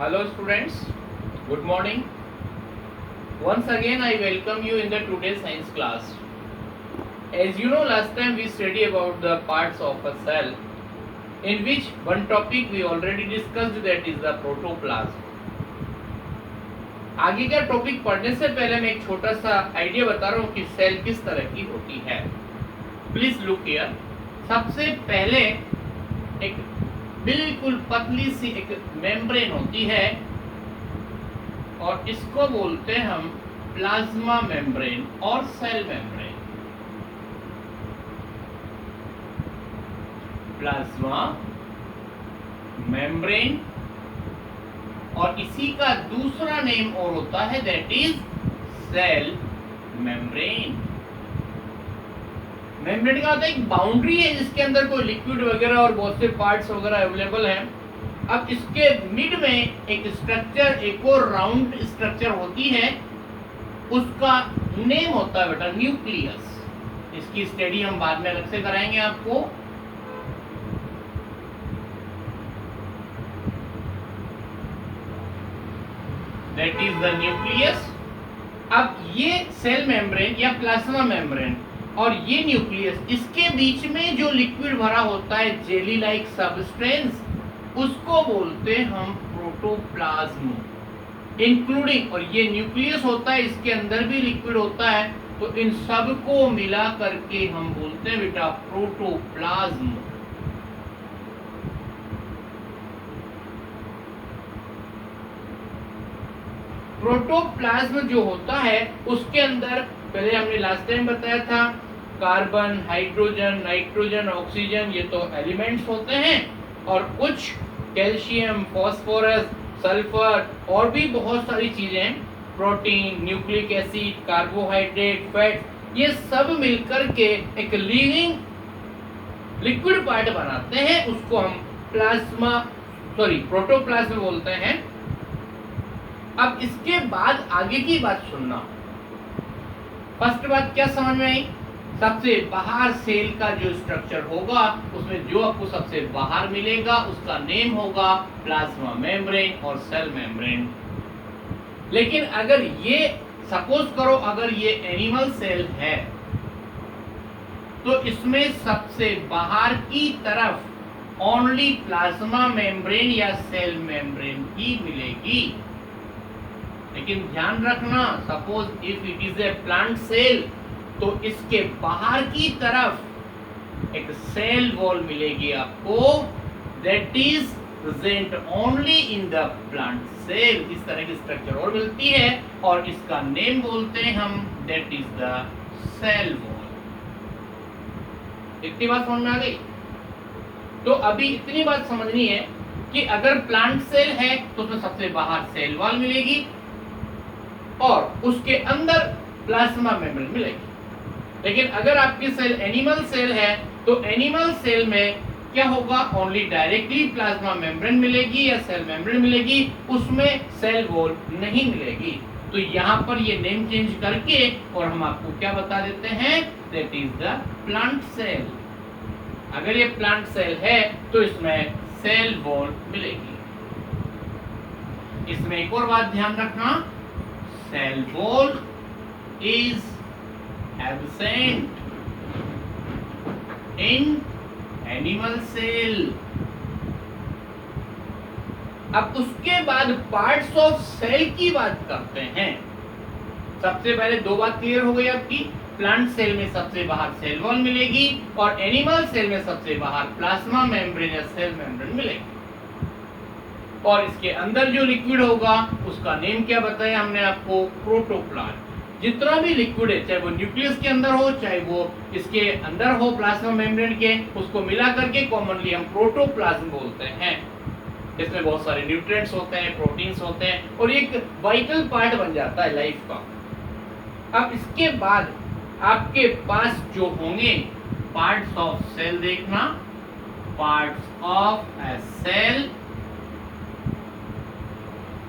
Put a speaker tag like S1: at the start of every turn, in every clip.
S1: Hello students, good morning. Once again I welcome you in the today's science class. As you know, last time we studied about the parts of a cell, in which one topic we already discussed, that is the protoplasm. आगे का topic पढ़ने से पहले मैं एक छोटा सा idea बता रहा हूँ कि सेल किस तरह की होती है. Please look here. सबसे पहले एक बिल्कुल पतली सी एक मेम्ब्रेन होती है और इसको बोलते हैं हम प्लाज्मा मेम्ब्रेन और सेल मेम्ब्रेन. प्लाज्मा मेम्ब्रेन और इसी का दूसरा नेम और होता है, that is cell membrane. Membrane का होता है एक बाउंड्री है जिसके अंदर कोई लिक्विड वगैरह और बहुत से पार्ट्स वगैरह अवेलेबल हैं. अब इसके मिड में एक स्ट्रक्चर, एक और राउंड स्ट्रक्चर होती है, उसका नेम होता है बेटा न्यूक्लियस. इसकी स्टडी हम बाद में अलग से कराएंगे आपको. That is the nucleus. अब ये सेल मेम्ब्रेन या प्लाज्मा मेम्ब्रेन और ये न्यूक्लियस, इसके बीच में जो लिक्विड भरा होता है जेली लाइक सब्सटेंस, उसको बोलते हैं हम प्रोटोप्लाज्म. इंक्लूडिंग, और ये न्यूक्लियस होता है, इसके अंदर भी लिक्विड होता है, तो इन सब को मिला करके हम बोलते हैं बेटा प्रोटोप्लाज्म. प्रोटोप्लाज्म जो होता है उसके अंदर पहले हमने लास्ट टाइम बताया था, कार्बन, हाइड्रोजन, नाइट्रोजन, ऑक्सीजन, ये तो एलिमेंट्स होते हैं, और कुछ कैल्शियम, फास्फोरस, सल्फर और भी बहुत सारी चीजें, protein, nucleic acid, carbohydrate, fat, ये सब मिलकर के एक लिविंग लिक्विड पार्ट बनाते हैं. उसको हम प्रोटोप्लाज्म बोलते हैं. अब इसके बाद आगे की बात सुनना. फर्स्ट बात क्या समझ में आई? सबसे बाहर सेल का जो स्ट्रक्चर होगा उसमें जो आपको सबसे बाहर मिलेगा उसका नेम होगा प्लाज्मा मेम्ब्रेन और सेल मेम्ब्रेन. लेकिन अगर ये सपोज करो अगर ये एनिमल सेल है तो इसमें सबसे बाहर की तरफ ओनली प्लाज्मा मेम्ब्रेन या सेल मेम्ब्रेन ही मिलेगी. लेकिन ध्यान रखना, suppose if it is a plant cell तो इसके बाहर की तरफ एक सेल वॉल मिलेगी आपको, that is present only in the plant cell. इस तरह की स्ट्रक्चर और मिलती है और इसका नेम बोलते हैं हम, that is the cell wall. इतनी बात समझ में आ गई? तो अभी इतनी बात समझनी है कि अगर प्लांट सेल है तो उसमें सबसे बाहर सेल वॉल मिलेगी और उसके अंदर प्लाज्मा मेम्ब्रेन मिलेगी. लेकिन अगर आपकी सेल एनिमल सेल है तो एनिमल सेल में क्या होगा, ओनली डायरेक्टली प्लाज्मा मेम्ब्रेन मिलेगी या सेल मेम्ब्रेन मिलेगी, उसमें सेल वॉल नहीं मिलेगी. तो यहाँ पर ये नेम चेंज करके और हम आपको क्या बता देते हैं, that is the plant cell. अगर ये प्लांट सेल है तो इसमें सेल वॉल मिलेगी. इसमें एक और बात ध्यान रखना, cell wall is absent in animal cell. अब उसके बाद पार्ट्स ऑफ सेल की बात करते हैं. सबसे पहले दो बात क्लियर हो गई आपकी, प्लांट सेल में सबसे बाहर सेल वॉल मिलेगी और एनिमल सेल में सबसे बाहर प्लाज्मा मेम्ब्रेन या सेल मेम्ब्रेन मिलेगी. और इसके अंदर जो लिक्विड होगा उसका नेम क्या बताया हमने आपको, प्रोटोप्लाज्म. जितना भी लिक्विड है, चाहे वो न्यूक्लियस के अंदर हो चाहे वो इसके अंदर हो प्लाज्मा मेम्ब्रेन के, उसको मिला करके कॉमनली हम प्रोटोप्लाज्म बोलते हैं. इसमें बहुत सारे न्यूट्रिएंट्स होते हैं, प्रोटीन्स होते हैं और एक वाइटल पार्ट बन जाता है लाइफ का. अब इसके बाद आपके पास जो होंगे पार्ट्स ऑफ सेल, देखना, parts of a cell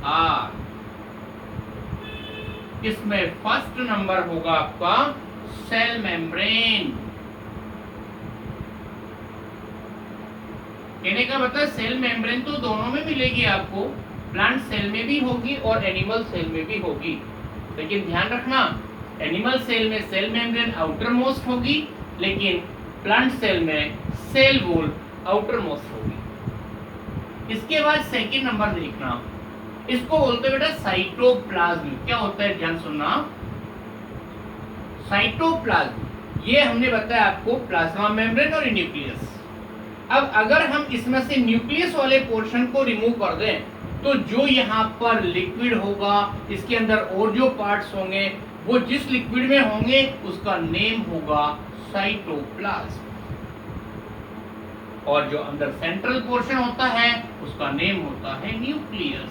S1: are, इसमें फर्स्ट नंबर होगा आपका सेल मेम्ब्रेन. कहने का मतलब सेल मेम्ब्रेन तो दोनों में मिलेगी आपको, प्लांट सेल में भी होगी और एनिमल सेल में भी होगी, लेकिन ध्यान रखना एनिमल सेल में सेल मेम्ब्रेन आउटर मोस्ट होगी, लेकिन प्लांट सेल में सेल वॉल आउटर मोस्ट होगी। इसके बाद सेकंड नंबर देखना, इसको बोलते हैं बेटा साइटोप्लाज्म। क्या होता है, ध्यान सुनना, साइटोप्लाज्म ये हमने बताया आपको प्लाज्मा मेम्ब्रेन और न्यूक्लियस। अब अगर हम इसमें से न्यूक्लियस वाले पोर्शन को रिमूव कर दें तो जो यहाँ पर लिक्विड होगा, इसके अंदर और जो पार्ट्स होंगे वो जिस लिक्विड में होंगे उसका नेम होगा साइटोप्लाज्म, और जो अंदर सेंट्रल पोर्शन होता है उसका नेम होता है nucleus.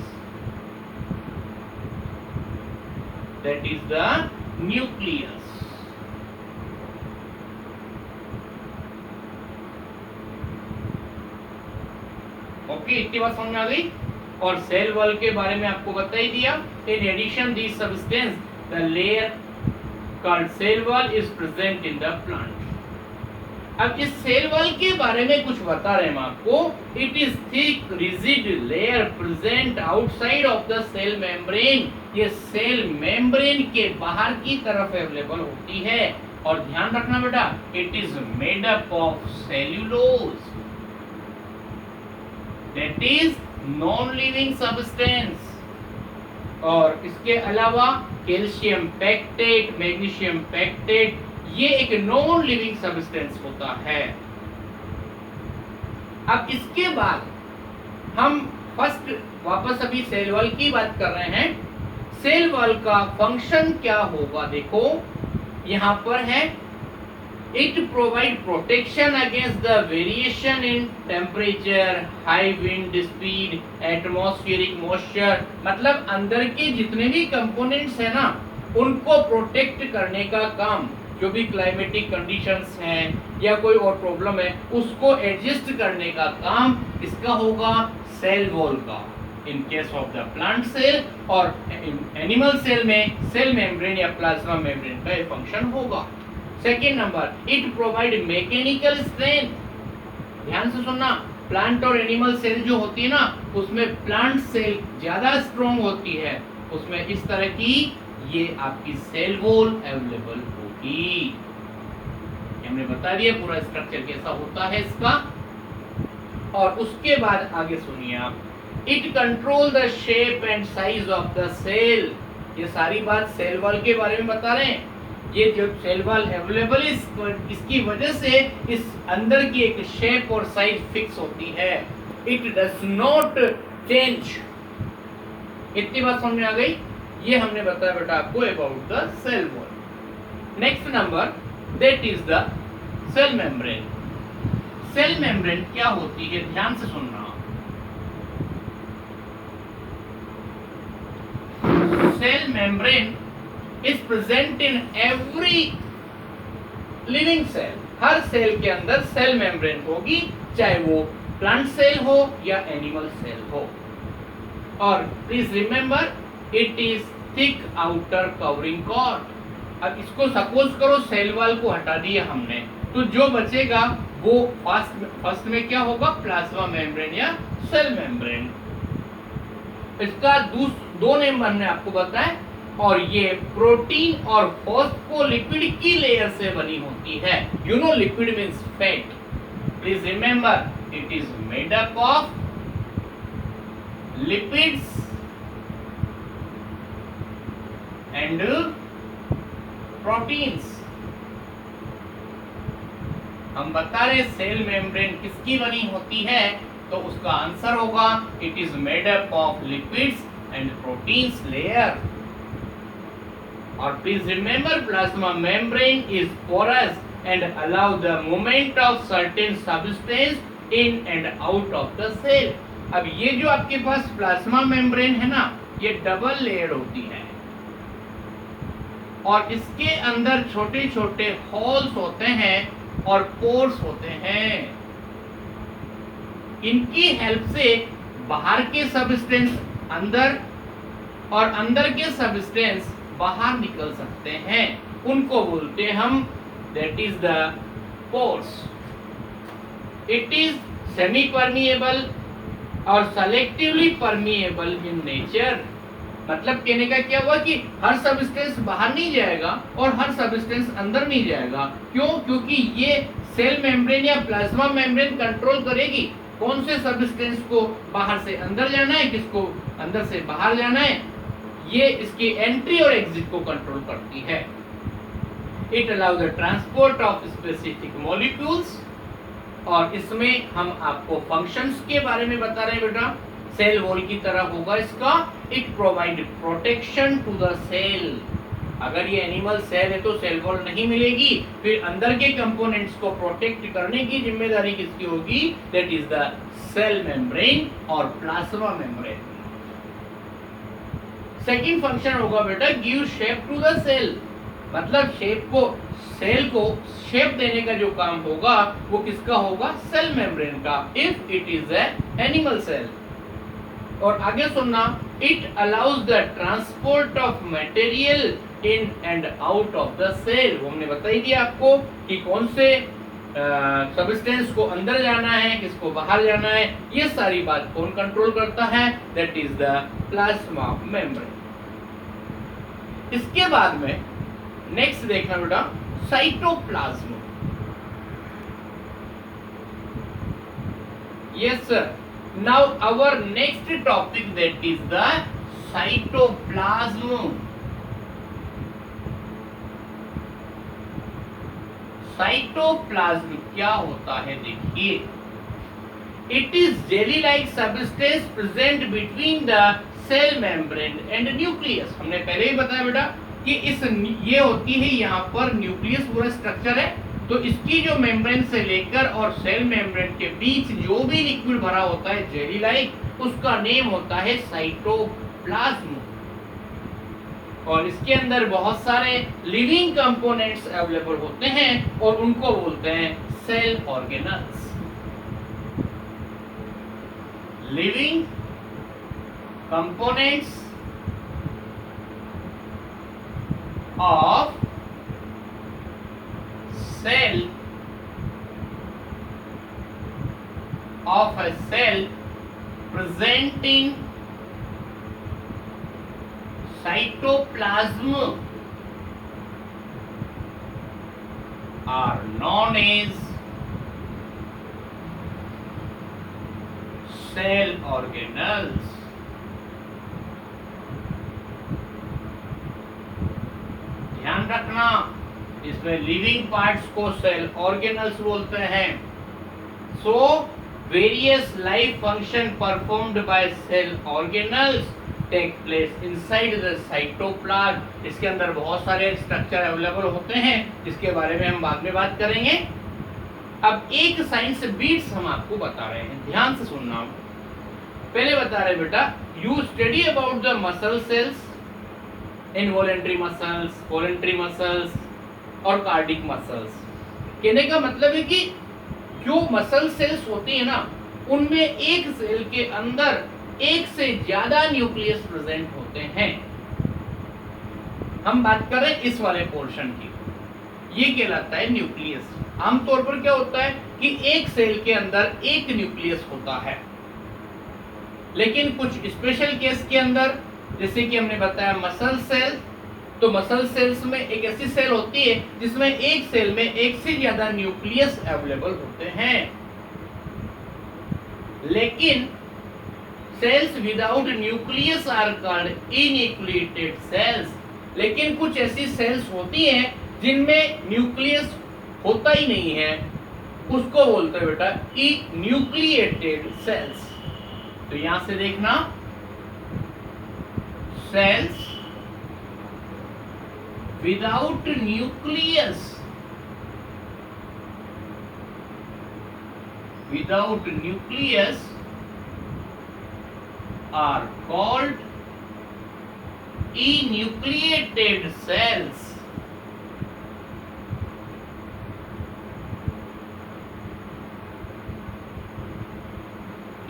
S1: That is the nucleus. Okay, इतनी बात समझ में आ गई। और सेल वॉल के बारे में आपको बता ही दिया। In addition this substance the layer called cell wall is present in the plant. अब इस सेल वॉल के बारे में कुछ बता रहे हैं हम आपको। It is thick rigid layer present outside of the cell membrane. ये सेल मेम्ब्रेन के बाहर की तरफ अवेलेबल होती है। और ध्यान रखना बेटा, it is made up of cellulose, that is non living substance. और इसके अलावा कैल्शियम पैक्टेट, मैग्नीशियम पैक्टेट, ये एक नॉन लिविंग सब्सटेंस होता है। अब इसके बाद हम फर्स्ट वापस अभी सेल वॉल की बात कर रहे हैं। सेल वॉल का फंक्शन क्या होगा, देखो यहां पर है, it provide protection against the variation in temperature, high wind speed, atmospheric moisture. मतलब अंदर के जितने भी कंपोनेंट्स है ना, उनको प्रोटेक्ट करने का काम, जो भी क्लाइमेटिक कंडीशंस हैं या कोई और प्रॉब्लम है उसको एडजस्ट करने का काम इसका होगा सेल वॉल का, in case of the plant cell. और एनिमल सेल में सेल मेम्ब्रेन या प्लाज्मा मेम्ब्रेन का ये फंक्शन होगा। Second number, it provide mechanical strength. ध्यान से सुनना, प्लांट और एनिमल सेल जो होती है ना, उसमें प्लांट सेल ज्यादा स्ट्रॉन्ग होती है, उसमें इस तरह की ये आपकी सेल वॉल अवेलेबल होगी। हमने बता दिया पूरा स्ट्रक्चर कैसा होता है इसका। और उसके बाद आगे सुनिए आप, it control the shape and size of the cell. ये सारी बात सेल वॉल के बारे में बता रहे हैं। ये जो सेल वॉल अवेलेबल है इसकी वजह से इस अंदर की एक शेप और साइज फिक्स होती है। It does not change. इतनी बात समझ में आ गई। ये हमने बताया बेटा आपको about the cell wall. Next number, that is the cell membrane. Cell membrane क्या होती है, ध्यान से सुनना। Cell membrane is present in every living cell। हर सेल के अंदर सेल मेम्ब्रेन होगी, चाहे वो प्लांट सेल हो या एनिमल सेल हो। और please remember, it is thick outer covering cord. अब इसको सपोज करो सेल वॉल को हटा दिया हमने, तो जो बचेगा वो फर्स्ट में क्या होगा, प्लाज्मा मेम्ब्रेन या सेल मेम्ब्रेन। इसका दो नेम हमने आपको बताया। और ये प्रोटीन और फॉस्फोलिपिड की लेयर से बनी होती है। You know lipid means fat. Please remember, it is made up of lipids and proteins. हम बता रहे सेल मेम्ब्रेन किसकी बनी होती है, तो उसका आंसर होगा it is made up of lipids and proteins layer. और please remember, plasma membrane is porous and allow the movement of certain substance in and out of the cell. अब ये जो आपके पास प्लाज्मा मेम्ब्रेन है ना, ये double layer होती है और इसके अंदर छोटे छोटे होल्स होते हैं और पोर्स होते हैं। इनकी हेल्प से बाहर के सब्सटेंस अंदर और अंदर के सब्सटेंस बाहर निकल सकते हैं। उनको बोलते हैं हम, that is the pores. It is semi permeable और सेलेक्टिवली परमिएबल इन नेचर। मतलब कहने का क्या हुआ कि हर सब्सटेंस बाहर नहीं जाएगा और हर सब्सटेंस अंदर नहीं जाएगा। क्यों? क्योंकि ये सेल मेम्ब्रेन या प्लाज्मा मेम्ब्रेन कंट्रोल करेगी कौन से सब्सटेंस को बाहर से अंदर जाना है, किसको अंदर से बाहर जाना है। ये इसकी एंट्री और एग्जिट को कंट्रोल करती है। It allows the transport of specific molecules. और इसमें हम आपको फंक्शंस के बारे में बता रहे हैं बेटा। सेल वॉल की तरह होगा इसका। It provide protection to the cell. अगर ये एनिमल सेल है तो सेल वॉल नहीं मिलेगी, फिर अंदर के कंपोनेंट्स को प्रोटेक्ट करने की जिम्मेदारी किसकी होगी? That is the cell membrane और प्लाज्मा मेम्ब्रेन। सेकंड फंक्शन होगा बेटा give shape to the cell. मतलब सेल को शेप देने का जो काम होगा वो किसका होगा? सेल मेम्ब्रेन का, if it is a animal cell. और आगे सुनना, it allows the transport of material in and out of the cell. वो हमने बता ही दिया आपको कि कौन से सब्सटेंस को अंदर जाना है, किसको बाहर जाना है। ये सारी बात कौन कंट्रोल करता है? That is the plasma membrane. इसके बाद में नेक्स्ट देखना बेटा cytoplasm. Yes sir, now our next topic that is the cytoplasm. Cytoplasm क्या होता है देखिए। It is jelly like substance present between the cell membrane and nucleus. हमने पहले ही बताया बेटा कि ये होती है यहाँ पर न्यूक्लियस पूरा स्ट्रक्चर है, तो इसकी जो मेम्ब्रेन से लेकर और सेल मेम्ब्रेन के बीच जो भी लिक्विड भरा होता है जेली लाइक, उसका नेम होता है साइटोप्लाज्म। और इसके अंदर बहुत सारे लिविंग कंपोनेंट्स अवेलेबल होते हैं और उनको बोलते हैं cell organelles. Living components of cell of a cell presenting cytoplasm are known as cell organelles। ध्यान रखना, इसमें लिविंग पार्ट्स को सेल ऑर्गेनल्स बोलते हैं। So various life function performed by cell organelles take place inside the cytoplasm. इसके अंदर बहुत सारे स्ट्रक्चर अवेलेबल होते हैं जिसके बारे में हम बाद में बात करेंगे। अब एक साइंस बीट्स हम आपको बता रहे हैं, ध्यान से सुनना। पहले बता रहे बेटा, you study about the muscle cells, involuntary muscles, voluntary muscles और कार्डिक मसल्स। कहने का मतलब है कि जो मसल सेल्स होती है ना, उनमें एक सेल के अंदर एक से ज्यादा न्यूक्लियस प्रेजेंट होते हैं। हम बात कर रहे हैं इस वाले पोर्शन की, ये कहलाता है न्यूक्लियस। आमतौर पर क्या होता है कि एक सेल के अंदर एक न्यूक्लियस होता है, लेकिन कुछ स्पेशल केस के अंदर, जैसे कि हमने बताया मसल सेल, तो मसल सेल्स में एक ऐसी सेल होती है जिसमें एक सेल में एक से ज्यादा न्यूक्लियस अवेलेबल होते हैं। लेकिन cells without nucleus are called enucleated cells. लेकिन कुछ ऐसी सेल्स होती हैं जिनमें न्यूक्लियस होता ही नहीं है, उसको बोलते हैं बेटा इन्यूक्लिएटेड सेल्स। तो यहां से देखना, cells without nucleus are called enucleated cells।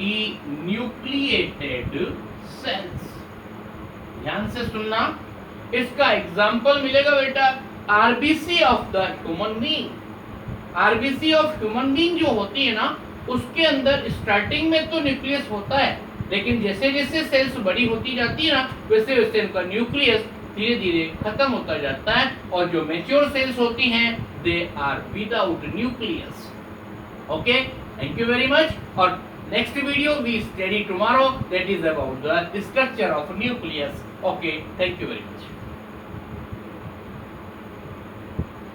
S1: enucleated cells। ध्यान से सुनना, इसका एग्जाम्पल मिलेगा बेटा RBC of the human being. RBC of human being जो होती है ना, उसके अंदर स्टार्टिंग में तो न्यूक्लियस होता है, लेकिन जैसे जैसे सेल्स बड़ी होती जाती है ना, वैसे वैसे उनका न्यूक्लियस धीरे धीरे खत्म होता जाता है, और जो मैच्योर सेल्स होती हैं they are without nucleus. Okay, thank you very much. और next video we study tomorrow, that is about the structure of nucleus. Okay, thank you very much.